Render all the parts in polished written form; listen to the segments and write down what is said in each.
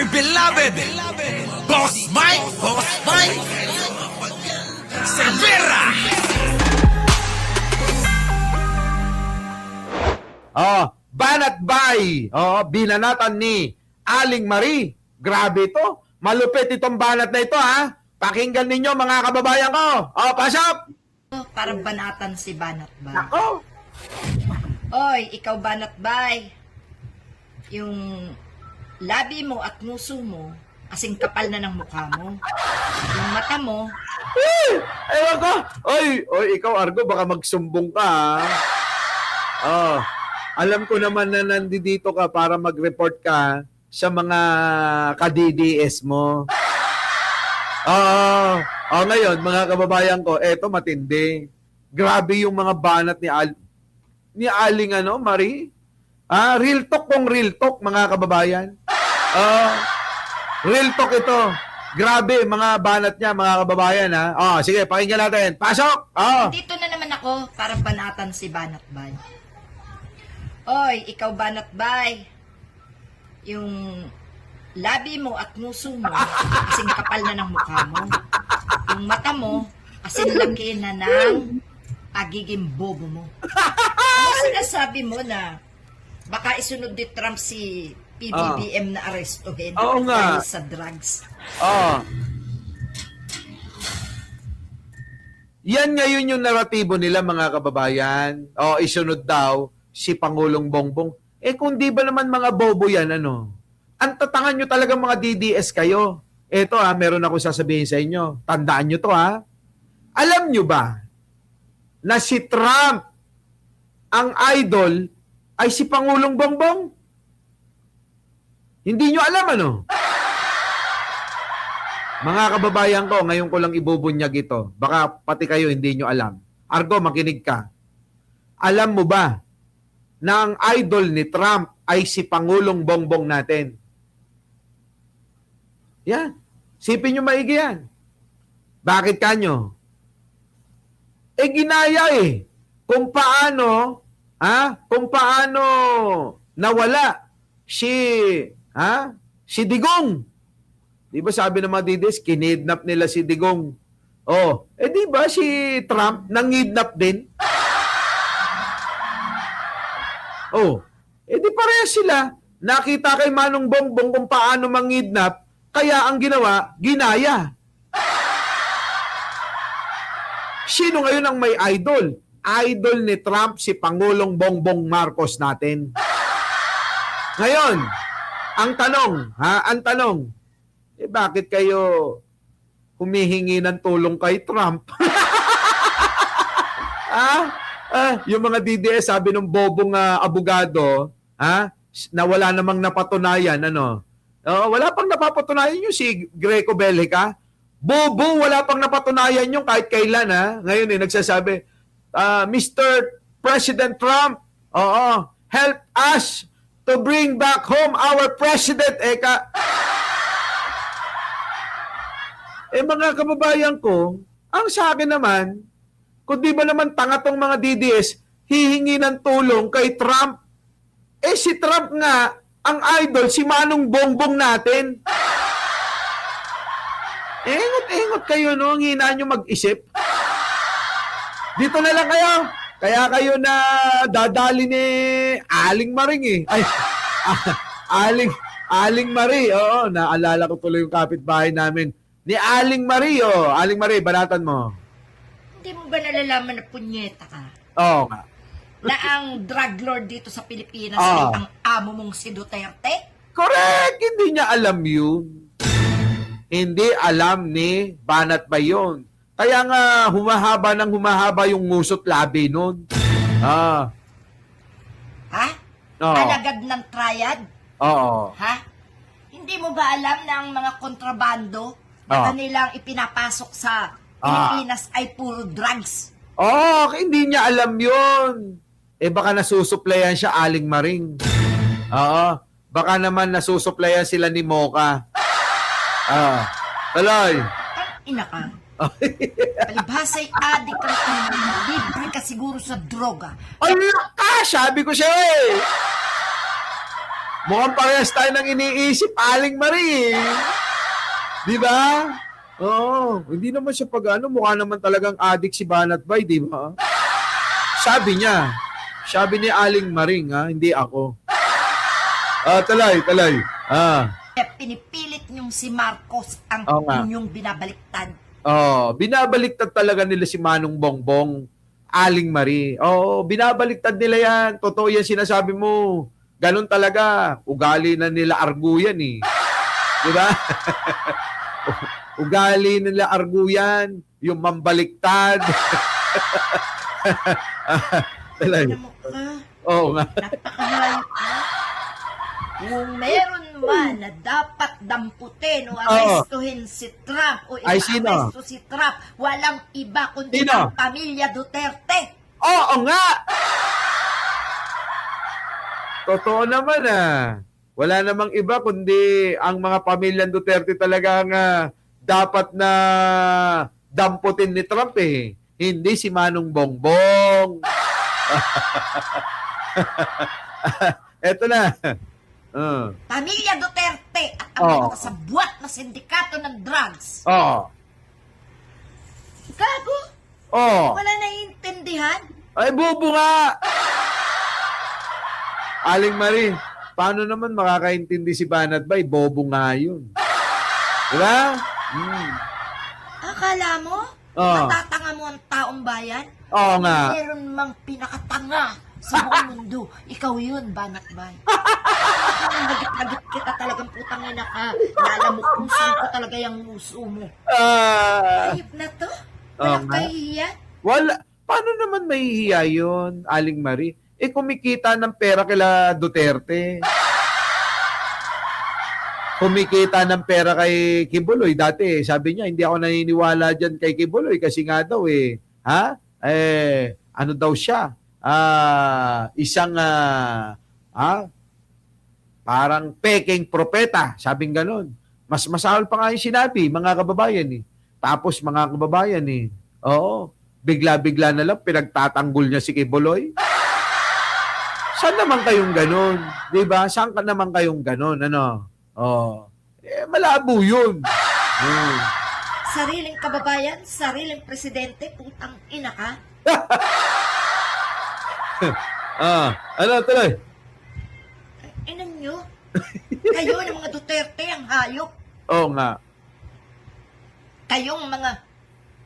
beloved Boss Mike Cervera. Banat Bay. Binanatan ni Aling Marie. Grabe ito. Malupit itong banat na ito, ha? Pakinggan ninyo, mga kababayan ko. Pasok! Parang banatan si Banat Bay. Ako! Oy, ikaw Banat Bay. Yung labi mo at nguso mo, kasing kapal na ng mukha mo. Yung mata mo, Ewan ko. Oy, ikaw, Argo, baka magsumbong ka, ha? Alam ko naman na nandito ka para mag-report ka sa mga ka-DDS mo. Ngayon, mga kababayan ko, eto matindi. Grabe yung mga banat ni Aling Marie. Real talk kung real talk, mga kababayan. Real talk ito. Grabe, mga banat niya, mga kababayan, ha. Sige, pakinggan natin. Pasok! dito na naman ako, parang banatan si Banat Bay. Oy, ikaw Banat Bay. Yung labi mo at nguso mo, kasing kapal na ng mukha mo. Yung mata mo, kasing laki na ng pagiging bobo mo. Ano sinasabi mo na baka isunod ni Trump si PBBM na arestuhin Oo nga. dahil sa drugs? Yan ngayon yung naratibo nila, mga kababayan. Isunod daw si Pangulong Bongbong. Kung di ba naman mga bobo yan, ang tatangan nyo talaga mga DDS kayo. Eto, meron ako sasabihin sa inyo. Tandaan nyo to, ha. Alam nyo ba na si Trump, ang idol, ay si Pangulong Bongbong? Hindi nyo alam, Mga kababayan ko, ngayon ko lang ibubunyag ito. Baka pati kayo hindi nyo alam. Argo, makinig ka. Alam mo ba na ang idol ni Trump ay si Pangulong Bongbong natin? Yan. Sipin nyo maigi yan. Bakit kanyo? Ginaya kung paano nawala si Digong. Di ba sabi ng mga DDS, kinidnap nila si Digong. Di ba si Trump nangidnap din? Di pareha sila. Nakita kay Manong Bongbong kung paano mangidnap, kaya ang ginawa, ginaya. Sino ngayon ang may idol? Idol ni Trump, si Pangulong Bongbong Marcos natin. Ngayon, ang tanong, bakit kayo humihingi ng tulong kay Trump? Yung mga DDS, sabi ng bobong abogado, na wala namang napatunayan, wala pang napapatunayan yung si Greco Bellica. Bobo, wala pang napatunayan yung kahit kailan, Ngayon, nagsasabi, Mr. President Trump, help us to bring back home our president. Mga kababayan ko, ang sa akin naman, kung di ba naman tanga tong mga DDS, hihingi ng tulong kay Trump. Si Trump nga, ang idol, si Manong Bongbong natin. Ingot kayo, ang hina nyo mag-isip. Dito na lang kayo. Kaya kayo na dadali ni Aling Maring Aling Marie. Naalala ko tuloy yung kapitbahay namin. Ni Aling Marie, Aling Marie, banatan mo. Hindi mo ba nalalaman na punyeta ka? Oo nga. Na ang drug lord dito sa Pilipinas ay ang amo mong si Duterte? Correct! Hindi niya alam yun. Hindi alam ni Banat ba yun? Kaya nga humahaba yung ngusot labi nun. Ha? Oo. Alagad ng triad? Oo. Ha? Hindi mo ba alam na ang mga kontrabando na kanilang ipinapasok sa Pilipinas ay puro drugs? Hindi niya alam yun. Baka nasusuplayan siya Aling Maring. Baka naman nasusuplayan sila ni Mocha. Tuloy. Ina ka. Palibhasa'y adik ka na libre ka siguro sa droga. Sabi ko siya Mukhang parehas tayo ng iniisip, Aling Marie. Di ba? Oo. Hindi naman siya mukha naman talagang addict si Banat Bay, di ba? Sabi niya. Sabi ni Aling Maring, hindi ako. Talay. Pinipilit niyong si Marcos ang Oo nga. inyong binabaliktad. Binabaliktad talaga nila si Manong Bongbong, Aling Marie. Binabaliktad nila yan. Totoo yan sinasabi mo. Ganun talaga. Ugali na nila arguyan eh. Di ba? Ugali nila arguyan. Yung mambaliktad. Talay. Alam mo ka, Oo nga. napakahayop ka. Kung meron man na dapat damputin o arestuhin si Trump o Ay, sino? i-aresto si Trump, walang iba kundi Sino? ang pamilya Duterte. Oo nga! Totoo naman Wala namang iba kundi ang mga pamilyang Duterte talagang dapat na damputin ni Trump eh. Hindi si Manong Bongbong. Eto na. Pamilya Duterte at ang Oo. mga kasabwat na sindikato ng drugs. Oh. Gago! Oh. Wala naiintindihan? Ay, bobo nga! Aling Marie, paano naman makakaintindi si Banat Bay? Bobo nga yun. Diba? Akala mo? Oo. Matatanga mo ang taong bayan? Oo nga. Meron mang pinakatanga sa buong mundo. Ikaw yun, Banat Bay. Hagit-hagit kita talagang putang ina ka. Lalamukusin ko talaga yung muso mo. Ayop na to? Walang nga. kahihiyan? Wala. Paano naman mahihiya yun, Aling Marie? Kumikita ng pera kila Duterte. Kumikita ng pera kay Kibuloy. Dati, sabi niya, hindi ako naniniwala dyan kay Kibuloy kasi nga daw ano daw siya? Isang parang peking propeta, sabing ganon. Mas masahol pa nga yung sinabi, mga kababayan Tapos mga kababayan oo, bigla-bigla na lang pinagtatanggol niya si Kibuloy. Saan naman kayong ganon? Diba? Saan ka naman kayong ganon? Malabo yun. Sariling kababayan, sariling presidente, putang ina ka. Tuloy? Inan nyo? Kayo ng mga Duterte ang hayop. Oo nga. Kayong mga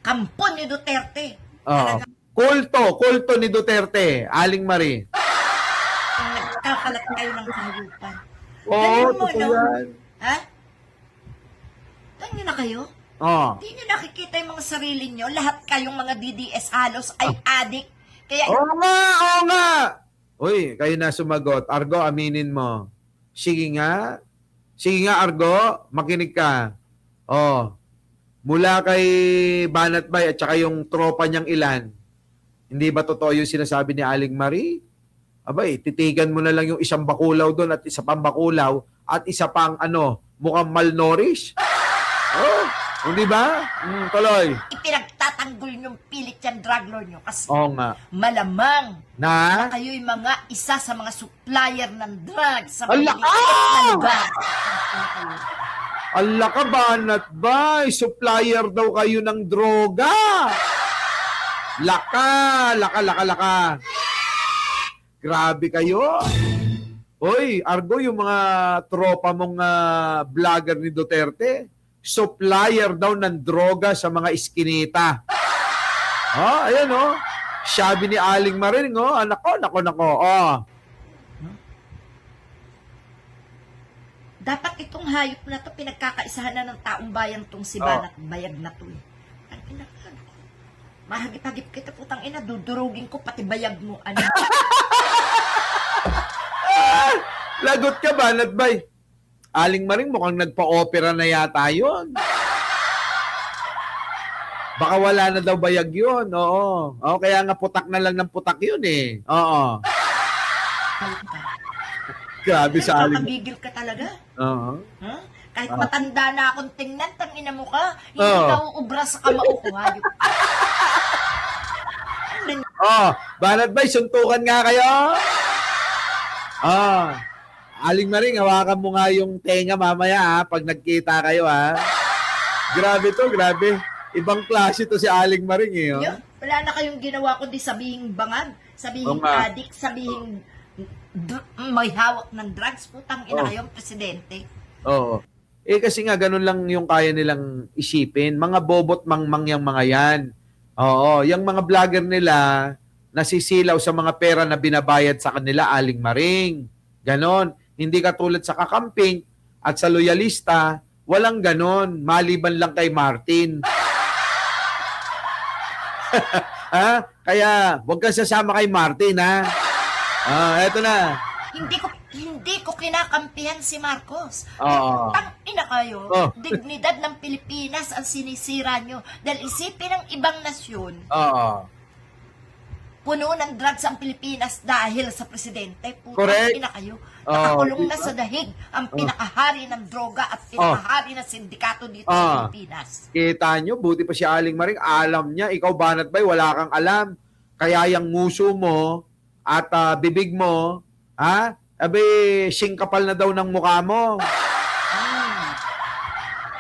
kampon ni Duterte. Kulto ni Duterte, Aling Marie. Ang nagkakalat kayo ng kahayupan. Oo, Ganun mo, totoo no? yan. Ha? Tanyo na kayo? Hindi nyo nakikita yung mga sarili nyo. Lahat kayong mga DDS halos ay adik. Kaya Oo nga. Uy, kayo na sumagot. Argo, aminin mo. Sige nga, Argo, makinig ka. Mula kay Banat Bay at saka yung tropa niyang ilan, hindi ba totoo yung sinasabi ni Aling Marie? Abay, titigan mo na lang yung isang bakulaw doon at isa pang bakulaw at isa pang mukhang malnourished. Hindi ba? Tuloy. ipinagtatanggol yung pilit yan drug lord nyo. Kasi Oo nga. malamang Na? kayo'y mga isa sa mga supplier ng drugs sa Ala maliliit na lugar. Ala ka, Banat Bay. Supplier daw kayo ng droga. Laka. Grabe kayo. Hoy, Argo, yung mga tropa mong vlogger ni Duterte, supplier daw ng droga sa mga iskinita. Ayan Sabi ni Aling Maring, nako. Dapat itong hayop na to pinagkakaisahan na ng taong bayan tong si Banat Bayag na to. Ang ina ka. Mahagip-hagip kita putang ina, dudurugin ko pati bayag mo. Lagot ka, Banat Bay. Aling Maring mukhang nagpa-opera na yata yun. Baka wala na daw bayag yun. Oo. Kaya nga putak na lang ng putak yun Oo. Grabe sa Aling. Kakabigil ka talaga? Oo. Ha? Kahit matanda na akong tingnan, tangina mo ka, hindi ka uubra sa kamao ko, hayop. Banat Bay, suntukan nga kayo. Aling Maring, hawakan mo nga yung tenga mamaya ha, pag nagkita kayo ha. Grabe to, grabe. Ibang klase to si Aling Maring eh. Oh. Yun, wala na kayong ginawa kundi sabihing bangag, sabihing Oo nga. adik, sabihing may hawak ng drugs. Putang ina Oh. kayong presidente. Oo. Eh kasi nga ganun lang yung kaya nilang isipin. Mga bobot mangmang yung mga yan. Oo, yung mga vlogger nila nasisilaw sa mga pera na binabayad sa kanila, Aling Maring. Ganon. Hindi katulad sa kakamping at sa loyalista, walang ganon. Maliban lang kay Martin. Ha? Kaya, huwag kang sasama kay Martin, ha? Eto na. Hindi ko kinakampihan si Marcos. Oo. Tangina kayo. Oh. Dignidad ng Pilipinas ang sinisira nyo. Dahil isipin ng ibang nasyon, Oo. puno ng drugs ang Pilipinas dahil sa presidente. Correct. Putang ina kayo. Oh, Nakakulong na diba? sa dahig ang pinakahari ng droga at pinakahari ng sindikato dito sa Pilipinas. Kita nyo, buti pa si Aling Maring, alam niya, ikaw Banat Bay, wala kang alam. Kaya yung nguso mo at bibig mo, singkapal na daw ng mukha mo.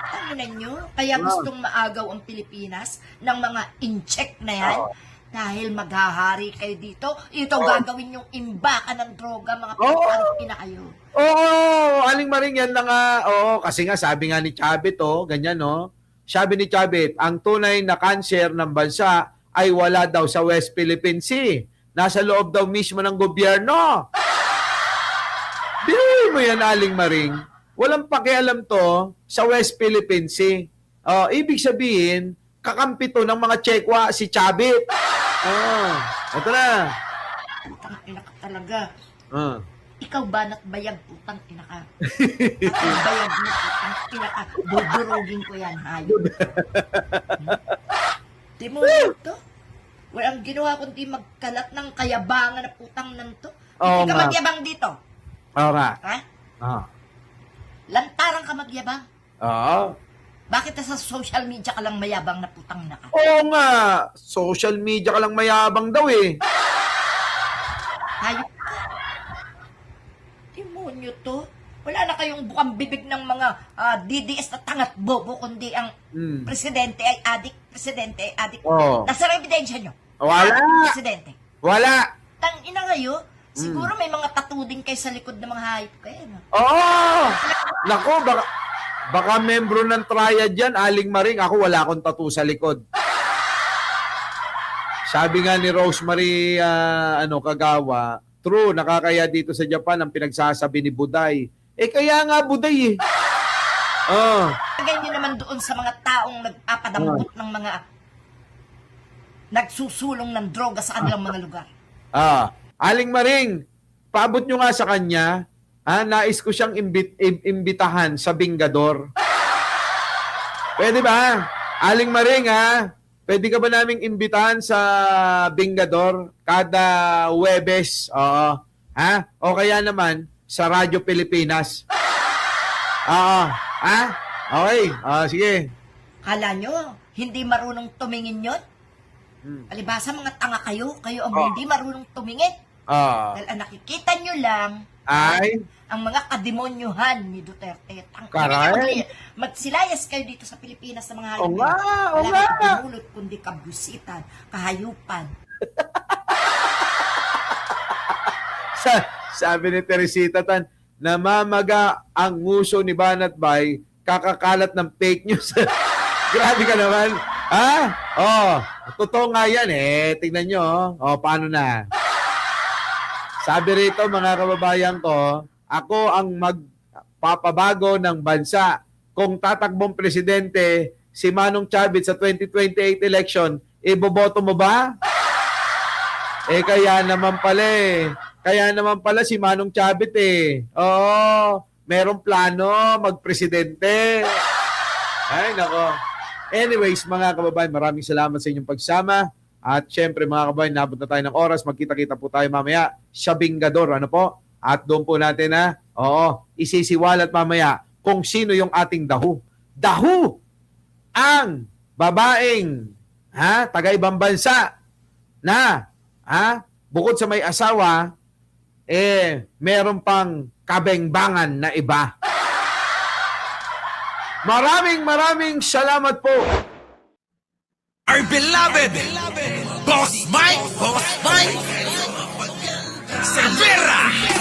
Tanginan nyo, kaya gustong maagaw ang Pilipinas ng mga in-check na yan. Dahil maghahari kayo dito, ito gagawin yung imbakan ng droga, mga putang kayo. Oo, Aling Maring, yan na nga. Oo, kasi nga sabi nga ni Chavit, ganyan, no? Sabi ni Chavit, ang tunay na cancer ng bansa ay wala daw sa West Philippine Sea. Nasa loob daw mismo ng gobyerno. Biruin mo yan, Aling Maring. Walang pakialam to sa West Philippine Sea. Ibig sabihin, kakampi to ng mga Chekwa, si Chavit. Ito na. Putang ina ka talaga. Ikaw Banat Bayag, putang ina ka. Putang bayag mo, putang ina ka. Dudurugin ko yan, hayop. Di mo to? Walang ginawa kundi magkalat ng kayabangan na putang nan to. Oo Hindi ka nga. magyabang dito. Oo nga. Ha? Lantarang ka magyabang. Oo. Bakit sa social media ka lang mayabang na putang ina ka? Oo nga. Social media ka lang mayabang daw eh. Hayop ka. Demonyo to. Wala na kayong bukang bibig ng mga DDS na tangat bobo, kundi ang presidente ay adik, presidente ay adik. Oo. Nasa ebidensya nyo? Wala. Presidente. Wala. Tang ina kayo, siguro may mga tattoo din kayo sa likod ng mga hayop kayo. No? Oo. Nako, baka membro ng triad yan, Aling Maring. Ako wala akong tattoo sa likod. Sabi nga ni Rosemary Kagawa, true, nakakaya dito sa Japan ang pinagsasabi ni Buday. Kaya nga Buday eh. Ganyan naman doon sa mga taong nagpapadambot ng mga nagsusulong ng droga sa kanilang mga lugar. Aling Maring, paabot nyo nga sa kanya, nais ko siyang imbitahan sa Bingador. Pwede ba? Aling Maring, pwede ka ba naming imbitahan sa Bingador kada Huwebes? Oo. O kaya naman sa Radyo Pilipinas. Okay. Sige. Kala nyo, hindi marunong tumingin yon? Alibasa mga tanga kayo ang hindi marunong tumingin. Dahil ang nakikita nyo lang Ay, ang mga kademonyuhan ni Duterte. Karay. Magsilayas kayo dito sa Pilipinas sa mga hayop. Oo nga, oo Wala nga. kang pinulot kundi kabusitan, kahayupan. Sabi ni Teresita Tan, namamaga ang nguso ni Banat Bay, kakakalat ng fake news. Grabe ka naman. Totoo nga yan Tingnan nyo. Paano na? Sabi rito mga kababayan ko, ako ang magpapabago ng bansa. Kung tatakbong presidente si Manong Chavit sa 2028 election, iboboto mo ba? Kaya naman pala Kaya naman pala si Manong Chavit merong plano magpresidente. Ay, nako. Anyways, mga kababayan, maraming salamat sa inyong pagsama. At syempre, mga kababayan, nabot na tayo ng oras. Magkita-kita po tayo mamaya sa Bingador. Ano po? At doon po natin isisiwalat mamaya kung sino yung ating dahu. Dahu! Ang babaeng taga-ibang bansa na bukod sa may asawa, meron pang kabengbangan na iba. Maraming salamat po. Our beloved Boss Mike Cervera.